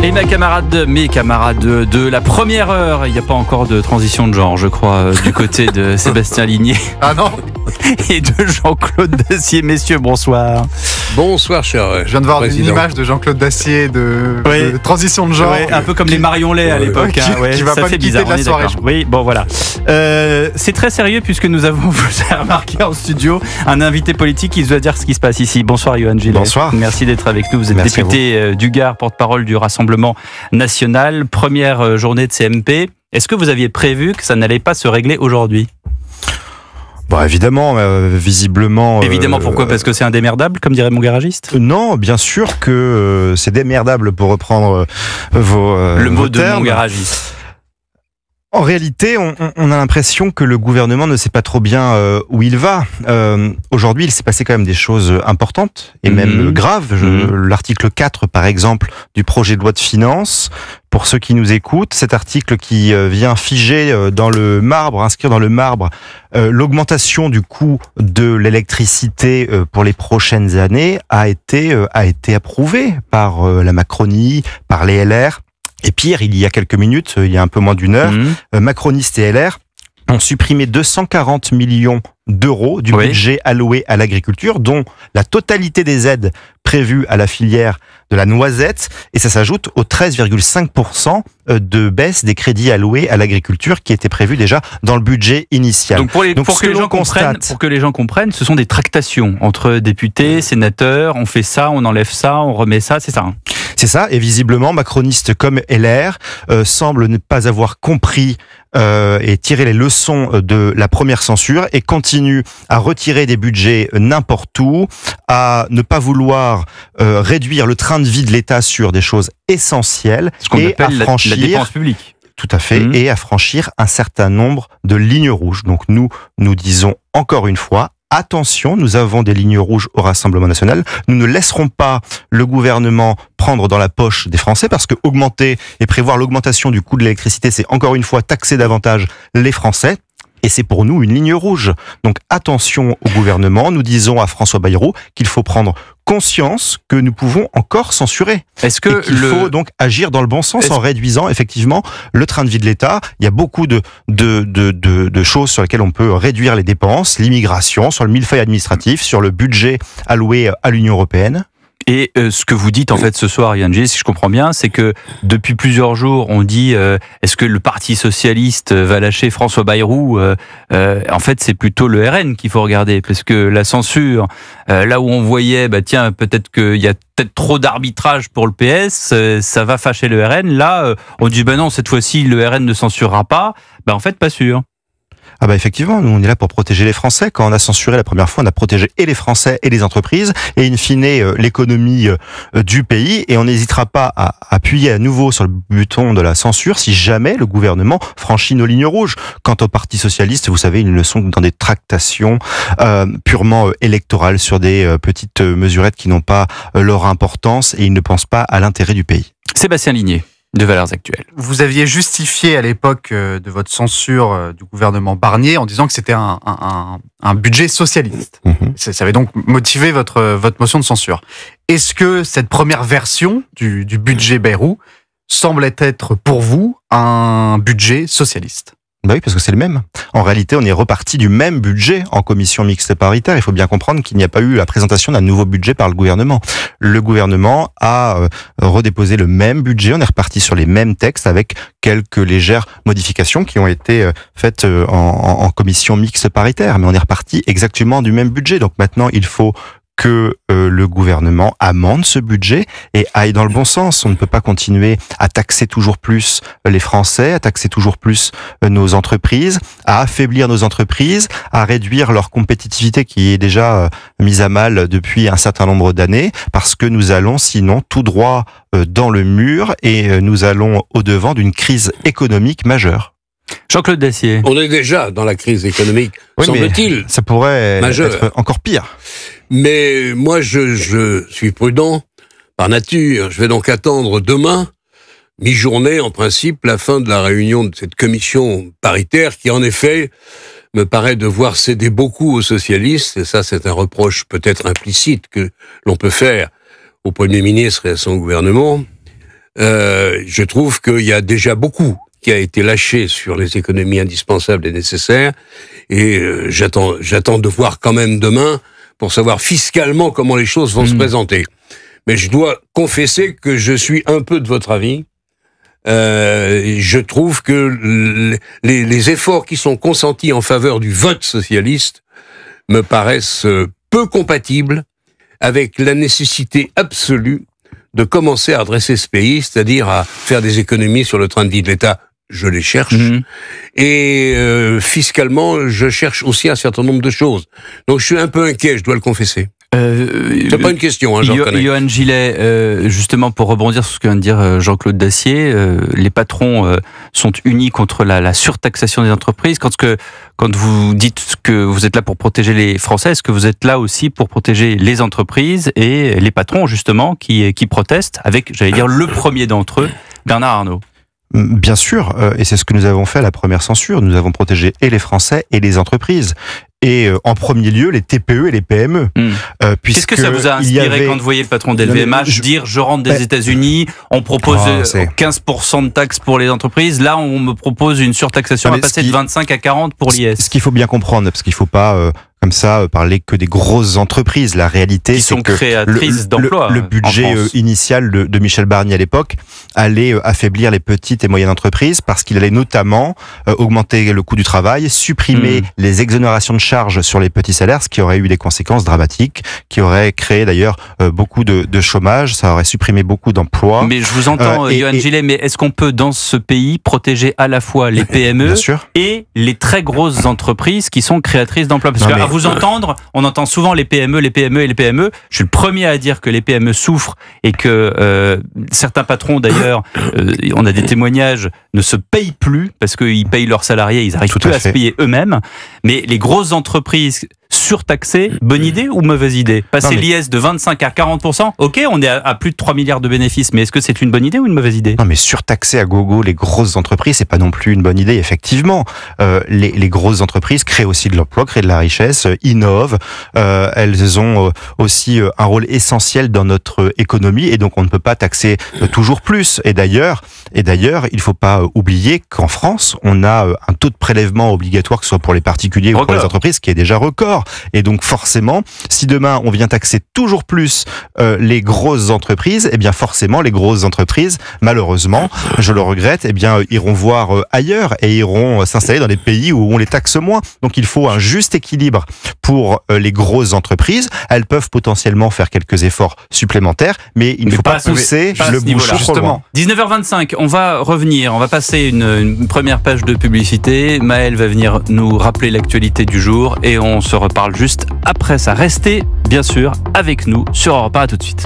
Et mes camarades de la première heure, il n'y a pas encore de transition de genre, je crois, du côté de Sébastien Ligné. Ah non. Et de Jean-Claude Dacier. Messieurs, bonsoir. Bonsoir, cher. Je viens de voir président. une image de Jean-Claude Dacier de transition de genre. Ouais, un peu comme les Marion Lay à l'époque. Qui va ça pas fait le quitter bizarre, de la on est soirée. d'accord. Oui, bon voilà. C'est très sérieux puisque nous avons, vous avez remarqué en studio, un invité politique qui doit dire ce qui se passe ici. Bonsoir Yohann Gillet. Bonsoir. Merci d'être avec nous. Vous êtes Merci député du Gard, porte-parole du Rassemblement National. Première journée de CMP. Est-ce que vous aviez prévu que ça n'allait pas se régler aujourd'hui ? Bon, évidemment, visiblement... Évidemment, pourquoi ? Parce que c'est indémerdable, comme dirait mon garagiste ? Non, bien sûr que c'est démerdable pour reprendre Le vos mot de termes. mon garagiste. En réalité, on a l'impression que le gouvernement ne sait pas trop bien où il va. Aujourd'hui, il s'est passé quand même des choses importantes et même graves. L'article 4, par exemple, du projet de loi de finances, pour ceux qui nous écoutent, cet article qui vient figer dans le marbre, inscrire dans le marbre l'augmentation du coût de l'électricité pour les prochaines années a été approuvé par la Macronie, par les LR. Et pire, il y a quelques minutes, il y a un peu moins d'une heure, macronistes et LR ont supprimé 240 millions d'euros du budget alloué à l'agriculture, dont la totalité des aides prévues à la filière de la noisette, et ça s'ajoute aux 13,5% de baisse des crédits alloués à l'agriculture qui était prévu déjà dans le budget initial. Donc pour que les gens comprennent, ce sont des tractations entre députés, sénateurs, on fait ça, on enlève ça, on remet ça, c'est ça hein ? C'est ça, et visiblement, macronistes comme LR semblent ne pas avoir compris et tirer les leçons de la première censure et continuent à retirer des budgets n'importe où, à ne pas vouloir réduire le train de vie de l'État sur des choses essentielles ce qu'on et à appelle franchir la dépense publique. Tout à fait, et à franchir un certain nombre de lignes rouges. Donc nous disons encore une fois, attention, nous avons des lignes rouges au Rassemblement National. Nous ne laisserons pas le gouvernement prendre dans la poche des Français parce que augmenter et prévoir l'augmentation du coût de l'électricité, c'est encore une fois taxer davantage les Français. Et c'est pour nous une ligne rouge. Donc attention au gouvernement. Nous disons à François Bayrou qu'il faut prendre conscience que nous pouvons encore censurer. Est-ce que il faut donc agir dans le bon sens en réduisant effectivement le train de vie de l'État. Il y a beaucoup de choses sur lesquelles on peut réduire les dépenses, l'immigration, sur le millefeuille administratif, sur le budget alloué à l'Union européenne. Et ce que vous dites en fait ce soir, Yohann Gillet, si je comprends bien, c'est que depuis plusieurs jours, on dit est-ce que le Parti socialiste va lâcher François Bayrou En fait, c'est plutôt le RN qu'il faut regarder, parce que la censure, là où on voyait, peut-être qu'il y a peut-être trop d'arbitrage pour le PS, ça va fâcher le RN. Là, on dit non, cette fois-ci, le RN ne censurera pas. En fait, pas sûr. Ah bah effectivement, nous on est là pour protéger les Français. Quand on a censuré la première fois, on a protégé et les Français et les entreprises et in fine l'économie du pays, et on n'hésitera pas à appuyer à nouveau sur le bouton de la censure si jamais le gouvernement franchit nos lignes rouges. Quant au Parti socialiste, vous savez, ils ne sont que dans des tractations purement électorales sur des petites mesurettes qui n'ont pas leur importance et ils ne pensent pas à l'intérêt du pays. Sébastien Ligné, de Valeurs Actuelles. Vous aviez justifié à l'époque de votre censure du gouvernement Barnier en disant que c'était un budget socialiste. Ça avait donc motivé votre motion de censure. Est-ce que cette première version du budget Bayrou semblait être pour vous un budget socialiste ? Bah oui, parce que c'est le même. En réalité, on est reparti du même budget en commission mixte paritaire. Il faut bien comprendre qu'il n'y a pas eu la présentation d'un nouveau budget par le gouvernement. Le gouvernement a redéposé le même budget. On est reparti sur les mêmes textes avec quelques légères modifications qui ont été faites en commission mixte paritaire. Mais on est reparti exactement du même budget. Donc maintenant, il faut que le gouvernement amende ce budget et aille dans le bon sens. On ne peut pas continuer à taxer toujours plus les Français, à taxer toujours plus nos entreprises, à affaiblir nos entreprises, à réduire leur compétitivité qui est déjà mise à mal depuis un certain nombre d'années, parce que nous allons sinon tout droit dans le mur et nous allons au-devant d'une crise économique majeure. Jean-Claude Dacier. On est déjà dans la crise économique, semble-t-il. Ça pourrait être encore pire. Mais moi, je suis prudent par nature. Je vais donc attendre demain, mi-journée en principe, la fin de la réunion de cette commission paritaire qui, en effet, me paraît devoir céder beaucoup aux socialistes. Et ça, c'est un reproche peut-être implicite que l'on peut faire au Premier ministre et à son gouvernement. je trouve qu'il y a déjà beaucoup qui a été lâché sur les économies indispensables et nécessaires, et j'attends de voir quand même demain pour savoir fiscalement comment les choses vont se présenter. Mais je dois confesser que je suis un peu de votre avis. Je trouve que les efforts qui sont consentis en faveur du vote socialiste me paraissent peu compatibles avec la nécessité absolue de commencer à redresser ce pays, c'est-à-dire à faire des économies sur le train de vie de l'État. Je les cherche. Et fiscalement, je cherche aussi un certain nombre de choses. Donc je suis un peu inquiet, je dois le confesser. C'est pas une question, hein, j'en connais. Johan Gillet, justement pour rebondir sur ce que vient de dire Jean-Claude Dacier, les patrons sont unis contre la surtaxation des entreprises. Quand vous dites que vous êtes là pour protéger les Français, est-ce que vous êtes là aussi pour protéger les entreprises et les patrons, justement, qui protestent avec, j'allais dire, le premier d'entre eux, Bernard Arnault? Bien sûr, et c'est ce que nous avons fait à la première censure. Nous avons protégé et les Français et les entreprises. Et en premier lieu, les TPE et les PME. Qu'est-ce que ça vous a inspiré quand vous voyez le patron d'LVMH dire « je rentre des États-Unis, on propose 15% de taxes pour les entreprises, là on me propose une surtaxation à passer de 25 à 40 pour l'IS ». Ce qu'il faut bien comprendre, parce qu'il ne faut pas... comme ça, parler que des grosses entreprises. La réalité, c'est que créatrices d'emplois. Le budget initial de Michel Barnier à l'époque allait affaiblir les petites et moyennes entreprises parce qu'il allait notamment augmenter le coût du travail, supprimer les exonérations de charges sur les petits salaires, ce qui aurait eu des conséquences dramatiques, qui aurait créé d'ailleurs beaucoup de chômage, ça aurait supprimé beaucoup d'emplois. Mais je vous entends, Johan Gillet, mais est-ce qu'on peut dans ce pays protéger à la fois les PME et les très grosses entreprises qui sont créatrices d'emplois? Parce que vous entendre, on entend souvent les PME, les PME et les PME. Je suis le premier à dire que les PME souffrent et que certains patrons, d'ailleurs, on a des témoignages, ne se payent plus parce qu'ils payent leurs salariés, ils arrivent plus à se payer eux-mêmes. Mais les grosses entreprises surtaxées, bonne idée ou mauvaise idée? Passer l'IS de 25 à 40%, ok, on est à plus de 3 milliards de bénéfices, mais est-ce que c'est une bonne idée ou une mauvaise idée? Non, mais surtaxer à gogo les grosses entreprises, c'est pas non plus une bonne idée, effectivement. Les grosses entreprises créent aussi de l'emploi, créent de la richesse, innovent, elles ont aussi un rôle essentiel dans notre économie, et donc on ne peut pas taxer toujours plus. Et d'ailleurs, il faut pas oublier qu'en France, on a un taux de prélèvement obligatoire, que ce soit pour les particuliers ou pour les entreprises, qui est déjà record. Et donc forcément, si demain on vient taxer toujours plus les grosses entreprises, eh bien forcément les grosses entreprises, malheureusement, je le regrette, eh bien iront voir ailleurs et iront s'installer dans des pays où on les taxe moins. Donc il faut un juste équilibre pour les grosses entreprises. Elles peuvent potentiellement faire quelques efforts supplémentaires, mais il ne faut pas pousser le bouchon trop loin. 19h25, on va revenir, on va passer une première page de publicité. Maël va venir nous rappeler l'actualité du jour et on se reparle juste après ça. Restez bien sûr avec nous sur Europe 1, à tout de suite.